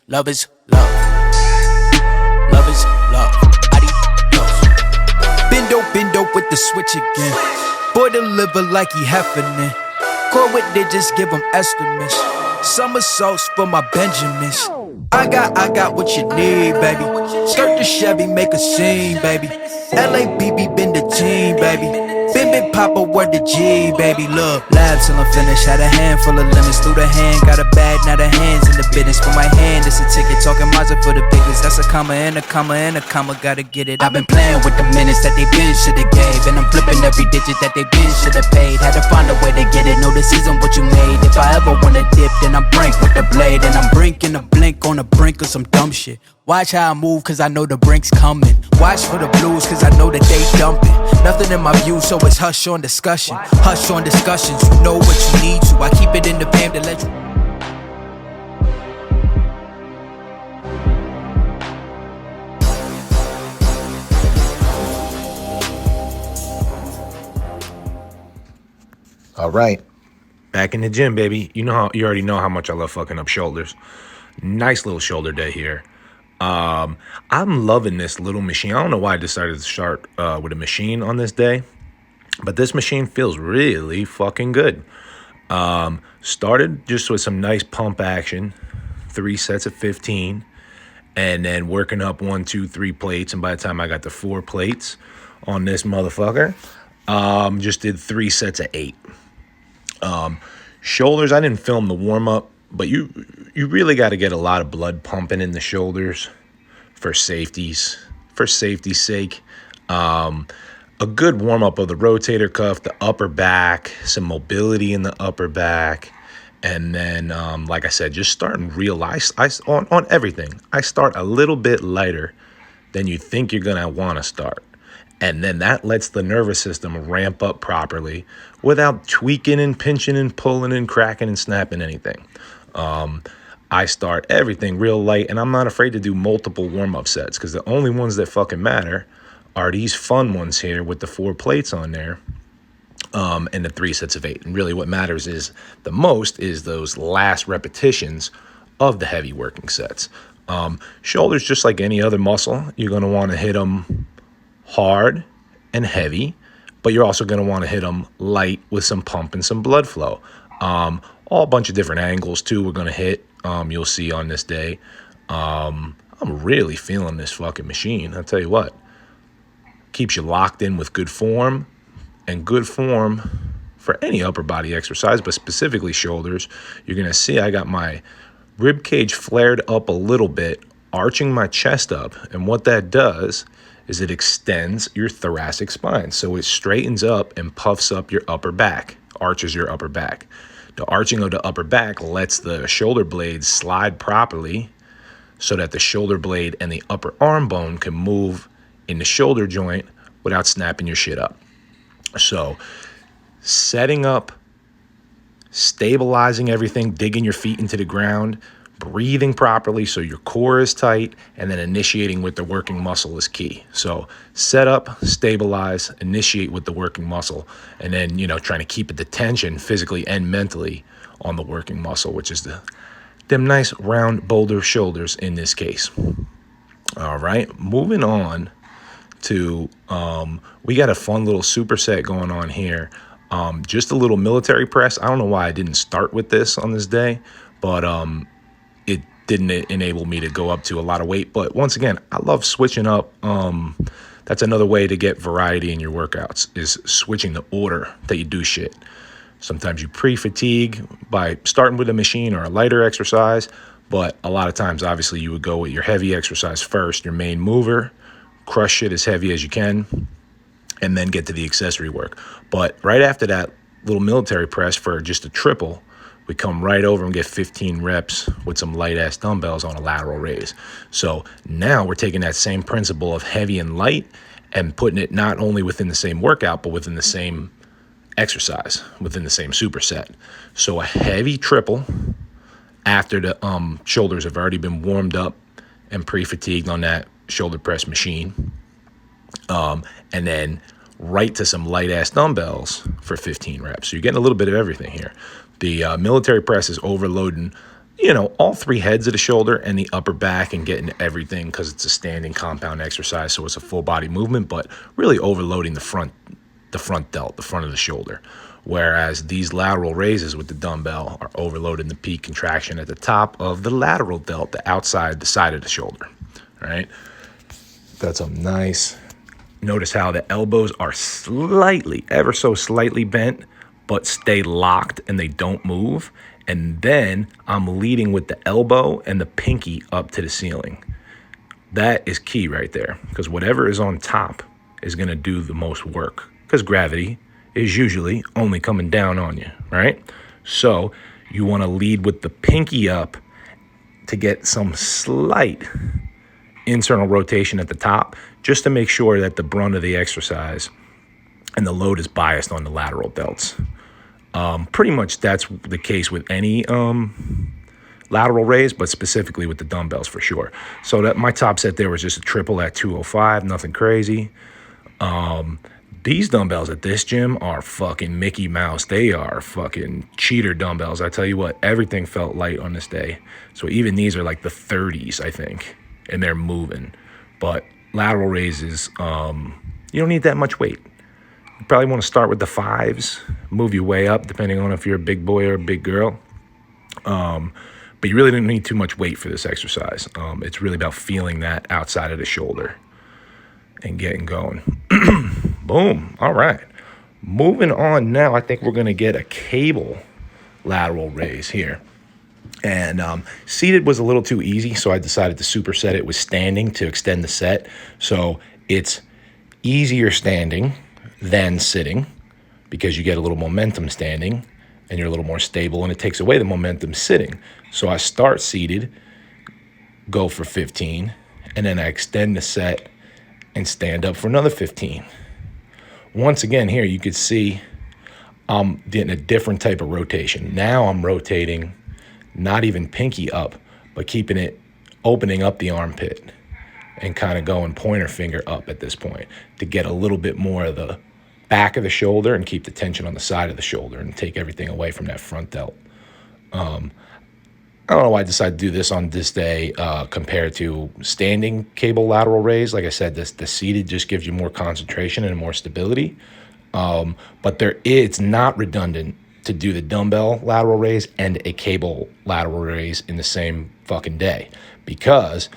Love is love. Love is love. Adios. Bendo with the switch again. Boy deliver like he heffinin'. Core with digits, give him estimates. Somersaults for my Benjamins. I got what you need, baby. Skirt the Chevy, make a scene, baby. LABB been the team, baby. Bim Papa, word the G, baby. Look, lab till I'm finished. Had a handful of lemons through the hand. Got a bag, now the hands in the business. For my hand, it's a ticket. Talking Mazda for the biggest. That's a comma and a comma and a comma. Gotta get it. I've been playing with the minutes that they been shoulda gave. And I'm flipping every digit that they been shoulda paid. Had to find a way to get it. Know the season what you made. If I ever wanna dip, then I'm brink with the blade. And I'm brinking a blink on the brink of some dumb shit. Watch how I move, cause I know the brink's coming. Watch for the blues, cause I know that they dumping. Nothing in my view, so it's hush on discussion. Hush on discussions, you know what you need to. I keep it in the fam to let you. All right, back in the gym, baby. You already know how much I love fucking up shoulders. Nice little shoulder day here. I'm loving this little machine. I don't know why I decided to start with a machine on this day, but this machine feels really fucking good. Started just with some nice pump action, 3 sets of 15, and then working up 1, 2, 3 plates. And by the time I got to 4 plates on this motherfucker, just did 3 sets of 8. Shoulders, I didn't film the warm up, but you really got to get a lot of blood pumping in the shoulders for safety's sake. A good warm up of the rotator cuff, the upper back, some mobility in the upper back, and then like I said, just starting real light. On everything, I start a little bit lighter than you think you're gonna want to start. And then that lets the nervous system ramp up properly without tweaking and pinching and pulling and cracking and snapping anything. I start everything real light, and I'm not afraid to do multiple warm-up sets because the only ones that fucking matter are these fun ones here with the 4 plates on there and the 3 sets of 8. And really what matters is the most is those last repetitions of the heavy working sets. Shoulders, just like any other muscle, you're going to want to hit them hard and heavy, but you're also going to want to hit them light with some pump and some blood flow. All a bunch of different angles too we're going to hit, you'll see on this day. I'm really feeling this fucking machine. I'll tell you what, keeps you locked in with good form, and good form for any upper body exercise, but specifically shoulders. You're going to see I got my rib cage flared up a little bit, arching my chest up, and what that does is it extends your thoracic spine. So it straightens up and puffs up your upper back, arches your upper back. The arching of the upper back lets the shoulder blades slide properly so that the shoulder blade and the upper arm bone can move in the shoulder joint without snapping your shit up. So setting up, stabilizing everything, digging your feet into the ground, breathing properly so your core is tight, and then initiating with the working muscle is key. So set up, stabilize, initiate with the working muscle, and then, trying to keep the tension physically and mentally on the working muscle, which is them nice round boulder shoulders in this case. All right, moving on to, we got a fun little superset going on here. Just a little military press. I don't know why I didn't start with this on this day, but it didn't enable me to go up to a lot of weight. But once again, I love switching up. That's another way to get variety in your workouts, is switching the order that you do shit. Sometimes you pre-fatigue by starting with a machine or a lighter exercise, but a lot of times, obviously, you would go with your heavy exercise first, your main mover, crush it as heavy as you can, and then get to the accessory work. But right after that little military press for just a triple, we come right over and get 15 reps with some light-ass dumbbells on a lateral raise. So now we're taking that same principle of heavy and light and putting it not only within the same workout, but within the same exercise, within the same superset. So a heavy triple after the shoulders have already been warmed up and pre-fatigued on that shoulder press machine. And then right to some light-ass dumbbells for 15 reps. So you're getting a little bit of everything here. The military press is overloading all three heads of the shoulder and the upper back and getting everything, because it's a standing compound exercise, so it's a full body movement, but really overloading the front delt, the front of the shoulder. Whereas these lateral raises with the dumbbell are overloading the peak contraction at the top of the lateral delt, the side of the shoulder, right? That's a nice. Notice how the elbows are slightly, ever so slightly bent, but stay locked and they don't move. And then I'm leading with the elbow and the pinky up to the ceiling. That is key right there, because whatever is on top is going to do the most work, because gravity is usually only coming down on you, right? So you want to lead with the pinky up to get some slight internal rotation at the top, just to make sure that the brunt of the exercise and the load is biased on the lateral delts. Pretty much that's the case with any lateral raise, but specifically with the dumbbells for sure. So that my top set there was just a triple at 205, nothing crazy. These dumbbells at this gym are fucking Mickey Mouse. They are fucking cheater dumbbells. I tell you what, everything felt light on this day. So even these are like the 30s, I think, and they're moving. But lateral raises, you don't need that much weight. You probably want to start with the 5s, move your way up, depending on if you're a big boy or a big girl. But you really don't need too much weight for this exercise. It's really about feeling that outside of the shoulder and getting going. Boom. All right. Moving on now, I think we're going to get a cable lateral raise here. And seated was a little too easy, so I decided to superset it with standing to extend the set. So it's easier standing than sitting, because you get a little momentum standing and you're a little more stable, and it takes away the momentum sitting. So I start seated, go for 15, and then I extend the set and stand up for another 15. Once again, here you could see I'm getting a different type of rotation. Now I'm rotating not even pinky up, but keeping it, opening up the armpit and kind of going pointer finger up at this point to get a little bit more of the back of the shoulder and keep the tension on the side of the shoulder and take everything away from that front delt. I don't know why I decided to do this on this day compared to standing cable lateral raise. Like I said, the seated just gives you more concentration and more stability. But it's not redundant to do the dumbbell lateral raise and a cable lateral raise in the same fucking day, because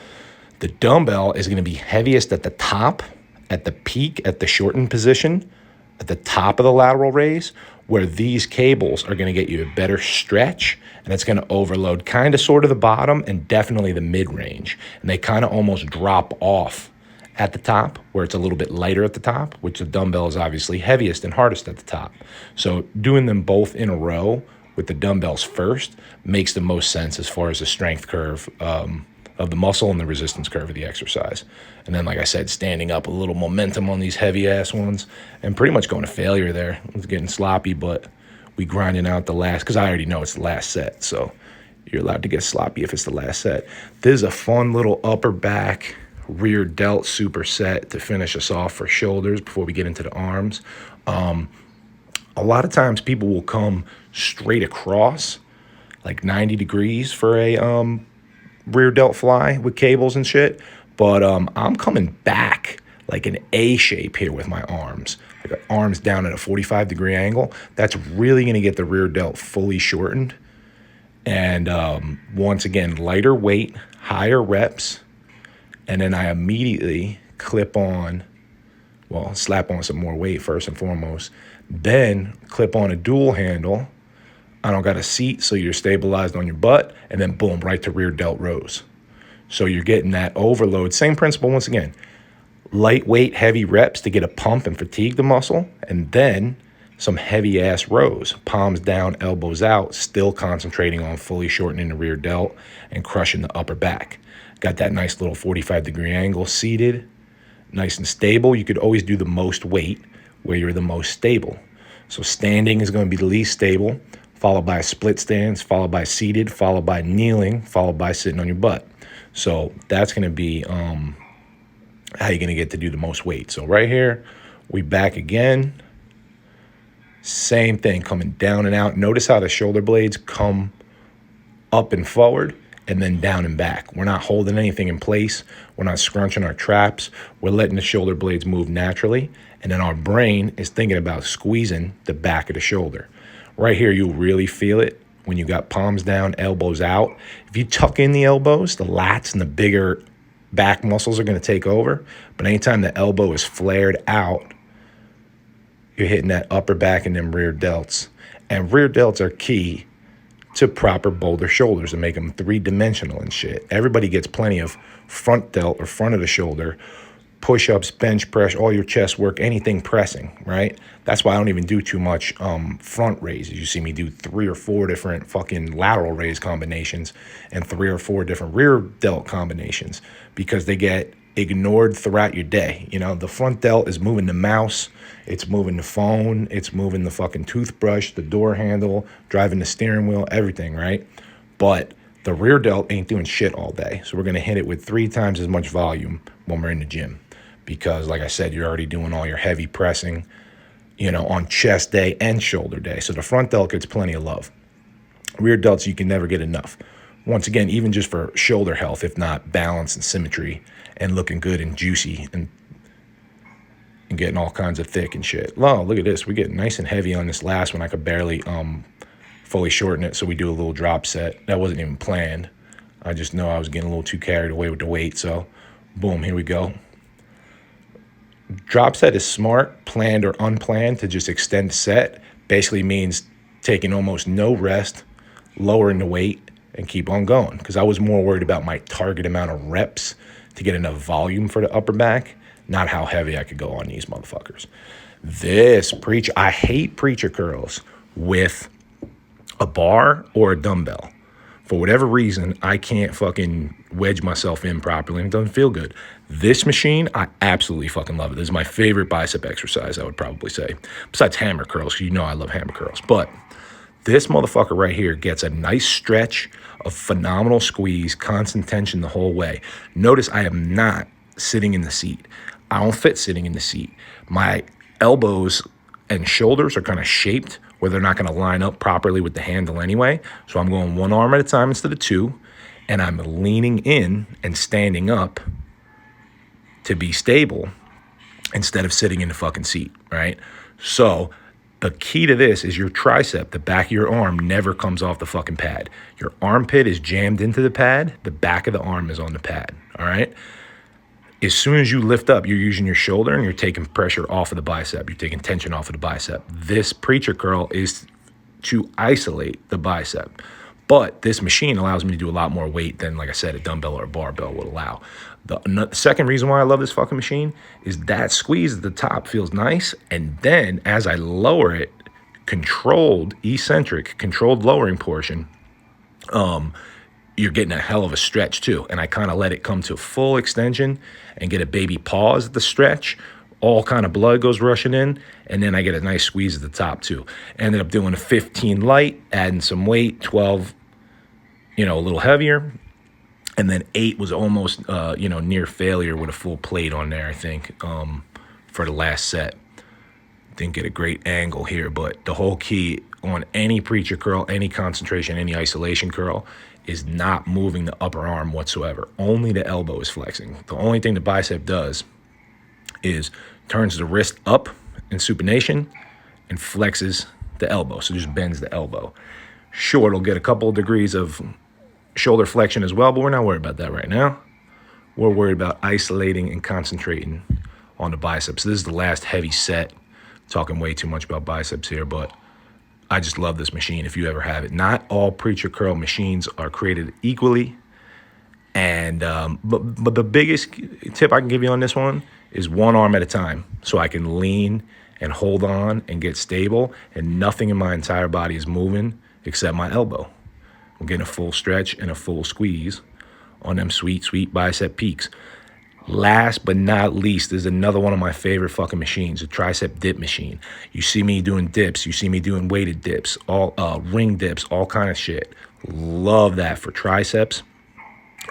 the dumbbell is going to be heaviest at the top, at the peak, at the shortened position, at the top of the lateral raise, where these cables are going to get you a better stretch, and it's going to overload kind of sort of the bottom and definitely the mid-range. And they kind of almost drop off at the top, where it's a little bit lighter at the top, which the dumbbell is obviously heaviest and hardest at the top. So doing them both in a row with the dumbbells first makes the most sense as far as the strength curve of the muscle and the resistance curve of the exercise. And then, like I said, standing up, a little momentum on these heavy-ass ones, and pretty much going to failure there. It's getting sloppy, but we grinding out the last, because I already know it's the last set, so you're allowed to get sloppy if it's the last set. This is a fun little upper back, rear delt superset to finish us off for shoulders before we get into the arms. A lot of times people will come straight across, like 90 degrees for a rear delt fly with cables and shit, but I'm coming back like an A shape here with my arms, like arms down at a 45-degree angle. That's really going to get the rear delt fully shortened. And once again, lighter weight, higher reps, and then I immediately slap on some more weight first and foremost, then clip on a dual handle. I don't got a seat, so you're stabilized on your butt, and then boom, right to rear delt rows. So you're getting that overload. Same principle once again. Lightweight, heavy reps to get a pump and fatigue the muscle, and then some heavy-ass rows. Palms down, elbows out, still concentrating on fully shortening the rear delt and crushing the upper back. Got that nice little 45-degree angle seated, nice and stable. You could always do the most weight where you're the most stable. So standing is going to be the least stable, followed by split stance, followed by seated, followed by kneeling, followed by sitting on your butt. So that's going to be how you're going to get to do the most weight. So right here, we back again. Same thing, coming down and out. Notice how the shoulder blades come up and forward, and then down and back. We're not holding anything in place. We're not scrunching our traps. We're letting the shoulder blades move naturally. And then our brain is thinking about squeezing the back of the shoulder. Right here, you'll really feel it when you got palms down, elbows out. If you tuck in the elbows, the lats and the bigger back muscles are going to take over. But anytime the elbow is flared out, you're hitting that upper back and then rear delts. And rear delts are key to proper boulder shoulders and make them three-dimensional and shit. Everybody gets plenty of front delt or front of the shoulder, push-ups, bench press, all your chest work, anything pressing, right? That's why I don't even do too much front raises. You see me do 3 or 4 different fucking lateral raise combinations and 3 or 4 different rear delt combinations because they get ignored throughout your day. You know, the front delt is moving the mouse, it's moving the phone, it's moving the fucking toothbrush, the door handle, driving the steering wheel, everything, right? But the rear delt ain't doing shit all day. So we're going to hit it with 3 times as much volume when we're in the gym. Because like I said, you're already doing all your heavy pressing, you know, on chest day and shoulder day. So the front delt gets plenty of love. Rear delts, you can never get enough. Once again, even just for shoulder health, if not balance and symmetry and looking good and juicy and getting all kinds of thick and shit. Oh, look at this. We're getting nice and heavy on this last one. I could barely fully shorten it, so we do a little drop set. That wasn't even planned. I just know I was getting a little too carried away with the weight, so boom, here we go. Drop set is smart, planned or unplanned, to just extend the set. Basically means taking almost no rest, lowering the weight, and keep on going. Because I was more worried about my target amount of reps to get enough volume for the upper back, not how heavy I could go on these motherfuckers. I hate preacher curls with a bar or a dumbbell. For whatever reason, I can't fucking wedge myself in properly, and it doesn't feel good. This machine, I absolutely fucking love it. This is my favorite bicep exercise, I would probably say. Besides hammer curls, because you know I love hammer curls. But this motherfucker right here gets a nice stretch, a phenomenal squeeze, constant tension the whole way. Notice I am not sitting in the seat. I don't fit sitting in the seat. My elbows and shoulders are kind of shaped where they're not going to line up properly with the handle anyway. So I'm going 1 arm at a time instead of 2, and I'm leaning in and standing up to be stable instead of sitting in the fucking seat, right? So the key to this is your tricep, the back of your arm, never comes off the fucking pad. Your armpit is jammed into the pad. The back of the arm is on the pad, all right? As soon as you lift up, you're using your shoulder and you're taking pressure off of the bicep. You're taking tension off of the bicep. This preacher curl is to isolate the bicep. But this machine allows me to do a lot more weight than, like I said, a dumbbell or a barbell would allow. The second reason why I love this fucking machine is that squeeze at the top feels nice. And then as I lower it, controlled lowering portion, you're getting a hell of a stretch too. And I kind of let it come to full extension and get a baby pause at the stretch. All kind of blood goes rushing in, and then I get a nice squeeze at the top too. Ended up doing a 15 light, adding some weight, 12, a little heavier. And then 8 was almost, near failure with a full plate on there, I think, for the last set. Didn't get a great angle here, but the whole key on any preacher curl, any concentration, any isolation curl is not moving the upper arm whatsoever. Only the elbow is flexing. The only thing the bicep does is turns the wrist up in supination and flexes the elbow. So just bends the elbow. Sure, it'll get a couple of degrees of shoulder flexion as well, but we're not worried about that right now. We're worried about isolating and concentrating on the biceps. This is the last heavy set. Talking way too much about biceps here, but I just love this machine if you ever have it. Not all preacher curl machines are created equally. And but the biggest tip I can give you on this one is 1 arm at a time, so I can lean and hold on and get stable, and nothing in my entire body is moving except my elbow. I'm getting a full stretch and a full squeeze on them sweet, sweet bicep peaks. Last but not least is another one of my favorite fucking machines, a tricep dip machine. You see me doing dips. You see me doing weighted dips, all ring dips, all kind of shit. Love that for triceps.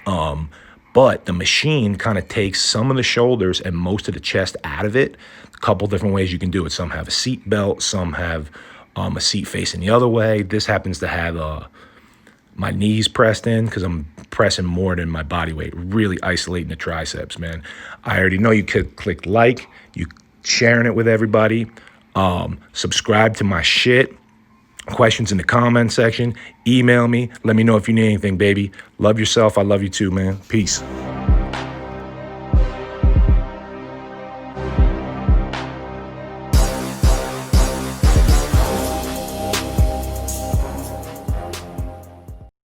But the machine kind of takes some of the shoulders and most of the chest out of it. A couple different ways you can do it. Some have a seat belt. Some have a seat facing the other way. This happens to have my knees pressed in because I'm pressing more than my body weight, really isolating the triceps, man. I already know you could click like, you sharing it with everybody. Subscribe to my shit. Questions in the comment section. Email me. Let me know if you need anything, baby. Love yourself. I love you too, man. Peace.